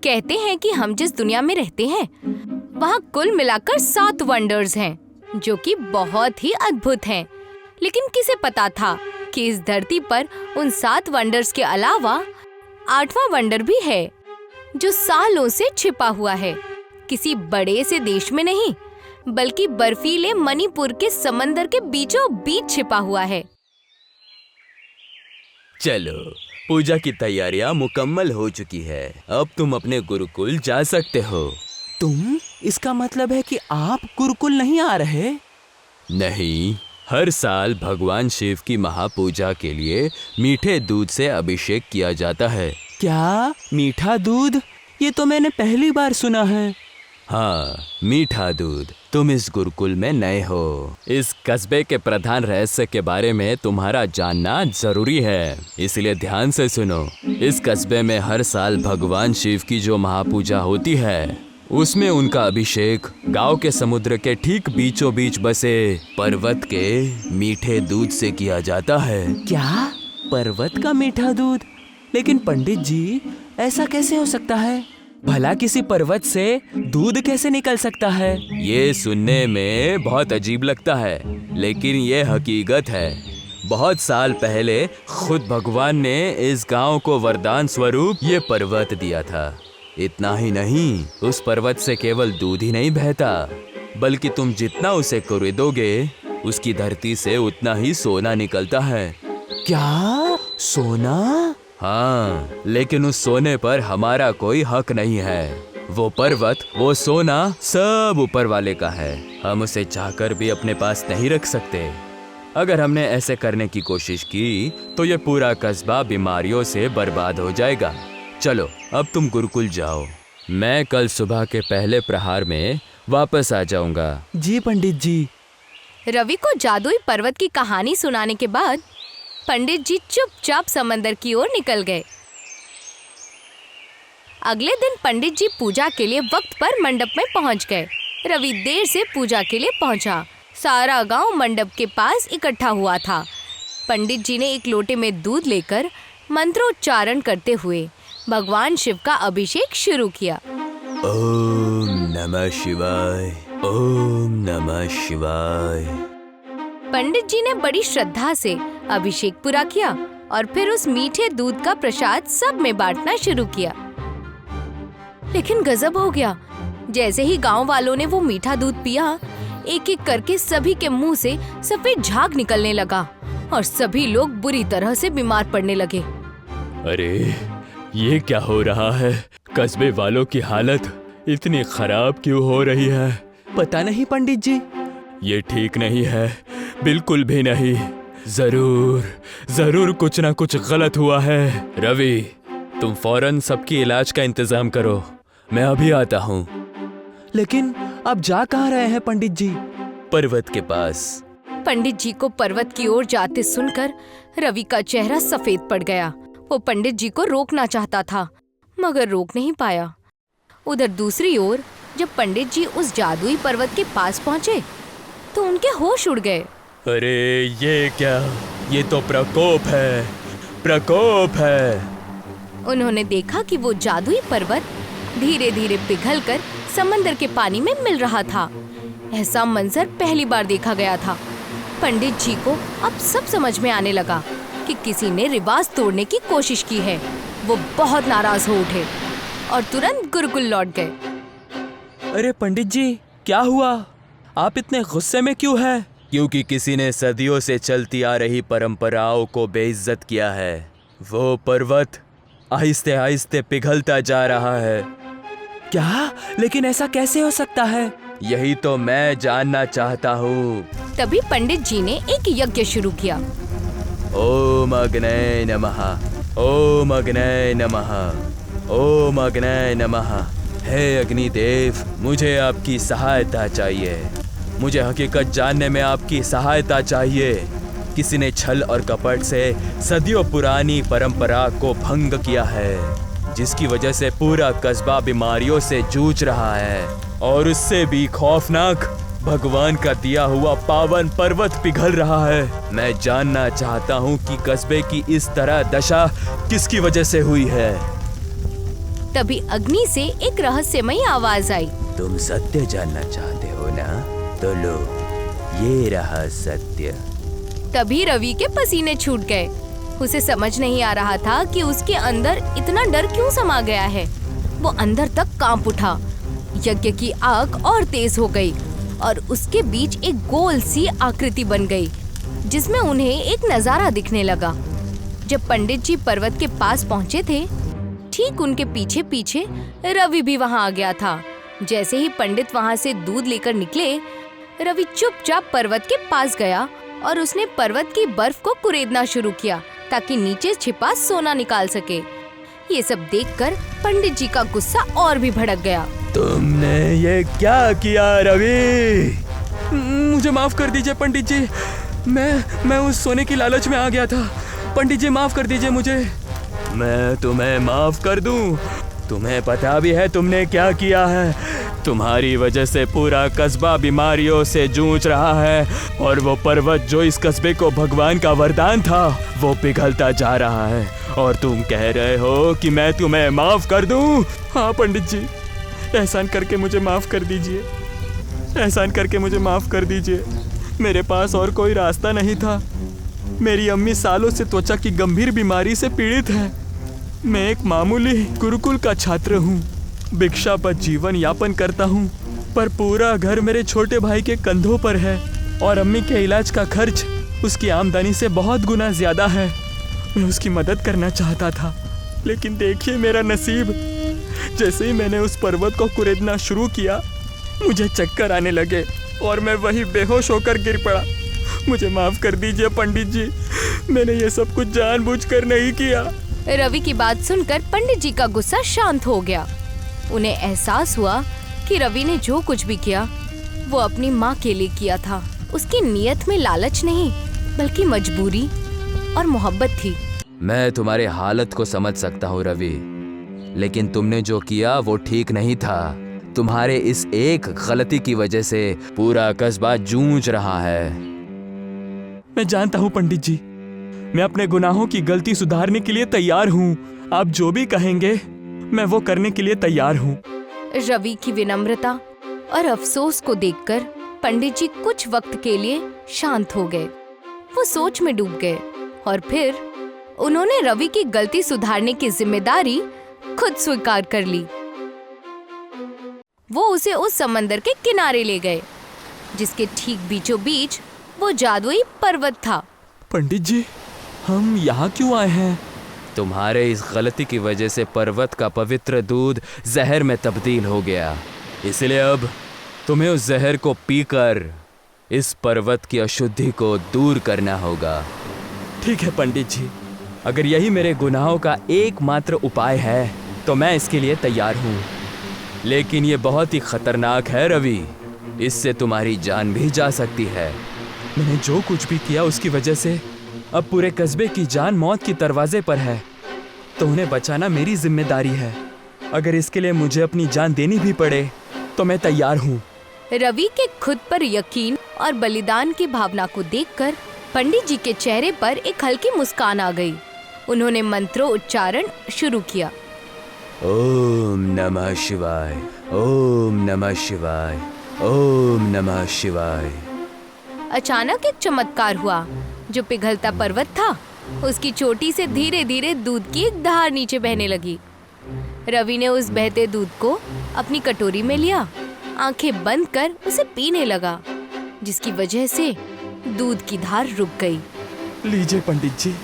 कहते हैं कि हम जिस दुनिया में रहते हैं वहाँ कुल मिलाकर 7 वंडर्स हैं, जो कि बहुत ही अद्भुत हैं। लेकिन किसे पता था कि इस धरती पर उन 7 वंडर्स के अलावा 8वां वंडर भी है, जो सालों से छिपा हुआ है, किसी बड़े से देश में नहीं, बल्कि बर्फीले मणिपुर के समंदर के बीचों बीच छिपा हुआ है। चलो, पूजा की तैयारियां मुकम्मल हो चुकी है। अब तुम अपने गुरुकुल जा सकते हो। तुम? इसका मतलब है कि आप गुरुकुल नहीं आ रहे? नहीं, हर साल भगवान शिव की महापूजा के लिए मीठे दूध से अभिषेक किया जाता है। क्या? मीठा दूध? ये तो मैंने पहली बार सुना है। हाँ, मीठा दूध। तुम इस गुरुकुल में नए हो। इस कस्बे के प्रधान रहस्य के बारे में तुम्हारा जानना जरूरी है, इसलिए ध्यान से सुनो। इस कस्बे में हर साल भगवान शिव की जो महापूजा होती है, उसमें उनका अभिषेक गांव के समुद्र के ठीक बीचों बीच बसे पर्वत के मीठे दूध से किया जाता है। क्या? पर्वत का मीठा दूध? लेकिन पंडित जी, ऐसा कैसे हो सकता है? भला किसी पर्वत से दूध कैसे निकल सकता है? ये सुनने में बहुत अजीब लगता है, लेकिन ये हकीकत है। बहुत साल पहले खुद भगवान ने इस गांव को वरदान स्वरूप ये पर्वत दिया था। इतना ही नहीं, उस पर्वत से केवल दूध ही नहीं बहता, बल्कि तुम जितना उसे कुरेदोगे, उसकी धरती से उतना ही सोना निकलता है। क्या? सोना? हाँ, लेकिन उस सोने पर हमारा कोई हक नहीं है। वो पर्वत, वो सोना सब ऊपर वाले का है। हम उसे चाहकर भी अपने पास नहीं रख सकते। अगर हमने ऐसे करने की कोशिश की तो ये पूरा कस्बा बीमारियों से बर्बाद हो जाएगा। चलो, अब तुम गुरुकुल जाओ। मैं कल सुबह के पहले प्रहार में वापस आ जाऊंगा। जी पंडित जी। रवि को जादुई पर्वत की कहानी सुनाने के बाद पंडित जी चुपचाप समंदर की ओर निकल गए। अगले दिन पंडित जी पूजा के लिए वक्त पर मंडप में पहुंच गए। रवि देर से पूजा के लिए पहुंचा। सारा गांव मंडप के पास इकट्ठा हुआ था। पंडित जी ने एक लोटे में दूध लेकर मंत्रोच्चारण करते हुए भगवान शिव का अभिषेक शुरू किया। ओम नमः शिवाय, ओम नमः शिवाय। पंडित जी ने बड़ी श्रद्धा से अभिषेक पूरा किया और फिर उस मीठे दूध का प्रसाद सब में बांटना शुरू किया। लेकिन गजब हो गया। जैसे ही गांव वालों ने वो मीठा दूध पिया, एक एक करके सभी के मुंह से सफेद झाग निकलने लगा और सभी लोग बुरी तरह से बीमार पड़ने लगे। अरे, ये क्या हो रहा है? कस्बे वालों की हालत इतनी खराब क्यों हो रही है? पता नहीं पंडित जी। ये ठीक नहीं है, बिल्कुल भी नहीं। जरूर कुछ ना कुछ गलत हुआ है। रवि, तुम फौरन सबकी इलाज का इंतजाम करो। मैं अभी आता हूँ। लेकिन अब जा कहाँ रहे हैं पंडित जी? पर्वत के पास। पंडित जी को पर्वत की ओर जाते सुनकर रवि का चेहरा सफेद पड़ गया। वो पंडित जी को रोकना चाहता था, मगर रोक नहीं पाया। उधर दूसरी ओर जब पंडित जी उस जादुई पर्वत के पास पहुंचे तो उनके होश उड़ गए। अरे, ये क्या? ये तो प्रकोप है, प्रकोप है। उन्होंने देखा कि वो जादुई पर्वत धीरे धीरे पिघलकर समंदर के पानी में मिल रहा था। ऐसा मंजर पहली बार देखा गया था। पंडित जी को अब सब समझ में आने लगा कि किसी ने रिवाज तोड़ने की कोशिश की है। वो बहुत नाराज हो उठे और तुरंत गुरुकुल लौट गए। अरे पंडित जी, क्या हुआ? आप इतने गुस्से में क्यों हैं? क्योंकि किसी ने सदियों से चलती आ रही परंपराओं को बेइज्जत किया है। वो पर्वत आहिस्ते आहिस्ते पिघलता जा रहा है। क्या? लेकिन ऐसा कैसे हो सकता है? यही तो मैं जानना चाहता हूँ। तभी पंडित जी ने एक यज्ञ शुरू किया। ओम अग्नये नमः, ओम अग्नये नमः, ओम अग्नये नमः। हे अग्निदेव, मुझे आपकी सहायता चाहिए। मुझे हकीकत जानने में आपकी सहायता चाहिए। किसी ने छल और कपट से सदियों पुरानी परंपरा को भंग किया है, जिसकी वजह से पूरा कस्बा बीमारियों से जूझ रहा है। और उससे भी खौफनाक, भगवान का दिया हुआ पावन पर्वत पिघल रहा है। मैं जानना चाहता हूँ कि कस्बे की इस तरह दशा किसकी वजह से हुई है। तभी अग्नि से एक रहस्यमयी आवाज आई। तुम सत्य जानना चाहते हो ना? तो लो, ये रहा सत्य। तभी रवि के पसीने छूट गए। उसे समझ नहीं आ रहा था कि उसके अंदर इतना डर क्यों समा गया है। वो अंदर तक कांप उठा। यज्ञ की आग और तेज हो गई और उसके बीच एक गोल सी आकृति बन गई, जिसमें उन्हें एक नजारा दिखने लगा। जब पंडित जी पर्वत के पास पहुंचे थे, ठीक उनके पीछे पीछे रवि भी वहां आ गया था। जैसे ही पंडित वहां से दूध लेकर निकले, रवि चुपचाप पर्वत के पास गया और उसने पर्वत की बर्फ को कुरेदना शुरू किया ताकि नीचे छिपा सोना निकाल सके। ये सब देखकर पंडित जी का गुस्सा और भी भड़क गया। तुमने ये क्या किया रवि? मुझे माफ कर दीजिए पंडित जी। मैं उस सोने की लालच में आ गया था। पंडित जी माफ कर दीजिए मुझे। मैं तुम्हें माफ कर दूं? तुम्हें पता भी है तुमने क्या किया है? तुम्हारी वजह से पूरा कस्बा बीमारियों से जूझ रहा है और वो पर्वत जो इस कस्बे को भगवान का वरदान था, वो पिघलता जा रहा है और तुम कह रहे हो कि मैं तुम्हें माफ कर दूं? हाँ पंडित जी, एहसान करके मुझे माफ कर दीजिए। एहसान करके मुझे माफ कर दीजिए। मेरे पास और कोई रास्ता नहीं था। मेरी अम्मी सालों से त्वचा की गंभीर बीमारी से पीड़ित है। मैं एक मामूली गुरुकुल का छात्र हूँ। भिक्षा पर जीवन यापन करता हूँ, पर पूरा घर मेरे छोटे भाई के कंधों पर है और अम्मी के इलाज का खर्च उसकी आमदनी से बहुत गुना ज्यादा है। मैं उसकी मदद करना चाहता था, लेकिन देखिए मेरा नसीब। जैसे ही मैंने उस पर्वत को कुरेदना शुरू किया, मुझे चक्कर आने लगे और मैं वही बेहोश होकर गिर पड़ा। मुझे माफ कर दीजिए पंडित जी, मैंने ये सब कुछ जानबूझकर नहीं किया। रवि की बात सुनकर पंडित जी का गुस्सा शांत हो गया। उन्हें एहसास हुआ कि रवि ने जो कुछ भी किया वो अपनी माँ के लिए किया था। उसकी नीयत में लालच नहीं, बल्कि मजबूरी और मोहब्बत थी। मैं तुम्हारे हालत को समझ सकता हूँ रवि, लेकिन तुमने जो किया वो ठीक नहीं था। तुम्हारे इस एक गलती की वजह से पूरा कस्बा जूझ रहा है। मैं जानता हूँ पंडित जी, मैं अपने गुनाहों की गलती सुधारने के लिए तैयार हूँ। आप जो भी कहेंगे मैं वो करने के लिए तैयार हूँ। रवि की विनम्रता और अफसोस को देखकर पंडित जी कुछ वक्त के लिए शांत हो गए। वो सोच में डूब गए और फिर उन्होंने रवि की गलती सुधारने की जिम्मेदारी खुद स्वीकार कर ली। वो उसे उस समंदर के किनारे ले गए, जिसके ठीक बीचों बीच वो जादुई पर्वत था। पंडित जी, हम यहाँ क्यों आए हैं? तुम्हारे इस गलती की वजह से पर्वत का पवित्र दूध जहर में तब्दील हो गया, इसलिए अब तुम्हें उस जहर को पीकर इस पर्वत की अशुद्धि को दूर करना होगा। ठीक है पंडित जी, अगर यही मेरे गुनाहों का एकमात्र उपाय है तो मैं इसके लिए तैयार हूँ। लेकिन ये बहुत ही खतरनाक है रवि, इससे तुम्हारी जान भी जा सकती है। मैंने जो कुछ भी किया उसकी वजह से अब पूरे कस्बे की जान मौत के दरवाजे पर है, तो उन्हें बचाना मेरी जिम्मेदारी है। अगर इसके लिए मुझे अपनी जान देनी भी पड़े तो मैं तैयार हूँ। रवि के खुद पर यकीन और बलिदान की भावना को देखकर पंडित जी के चेहरे पर एक हल्की मुस्कान आ गई। उन्होंने मंत्रों उच्चारण शुरू किया। ओम नमः शिवाय, ओम नमः शिवाय, ओम नमः शिवाय। अचानक एक चमत्कार हुआ। जो पिघलता पर्वत था, उसकी चोटी से धीरे धीरे दूध की एक धार नीचे बहने लगी। रवि ने उस बहते दूध को अपनी कटोरी में लिया, आंखें बंद कर उसे पीने लगा, जिसकी वजह से दूध की धार रुक गई। लीजिए पंडित जी,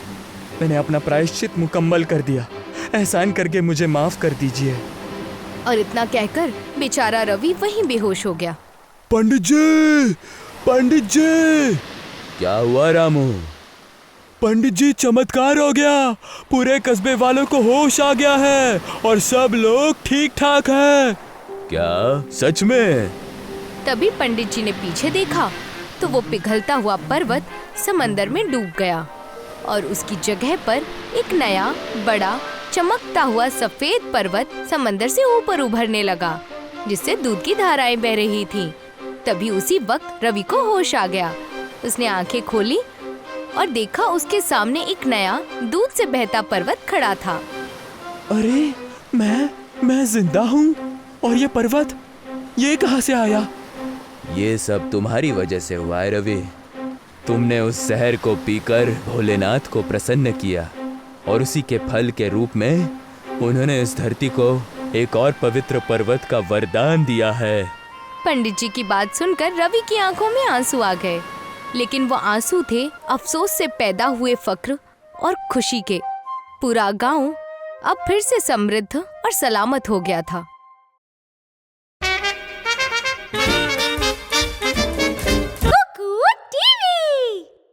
मैंने अपना प्रायश्चित मुकम्मल कर दिया। एहसान करके मुझे माफ कर दीजिए। और इतना कहकर बेचारा रवि वहीं बेहोश हो गया। पंडित जी, पंडित जी! क्या हुआ रामू? पंडित जी, चमत्कार हो गया। पूरे कस्बे वालों को होश आ गया है और सब लोग ठीक ठाक हैं। क्या सच में? तभी पंडित जी ने पीछे देखा तो वो पिघलता हुआ पर्वत समंदर में डूब गया और उसकी जगह पर एक नया बड़ा चमकता हुआ सफेद पर्वत समंदर से ऊपर उभरने लगा, जिससे दूध की धाराएं बह रही थीं। तभी उसी वक्त रवि को होश आ गया। उसने आंखें खोली और देखा उसके सामने एक नया दूध से बहता पर्वत खड़ा था। अरे मैं जिंदा हूँ और ये पर्वत ये कहाँ से आया? ये सब तुम्हारी वजह से हुआ है रवि। तुमने उस जहर को पीकर भोलेनाथ को प्रसन्न किया और उसी के फल के रूप में उन्होंने इस धरती को एक और पवित्र पर्वत का वरदान दिया है। पंडित जी की बात सुनकर रवि की आंखों में आंसू आ गए, लेकिन वो आंसू थे अफसोस से पैदा हुए फक्र और खुशी के। पूरा गांव अब फिर से समृद्ध और सलामत हो गया था।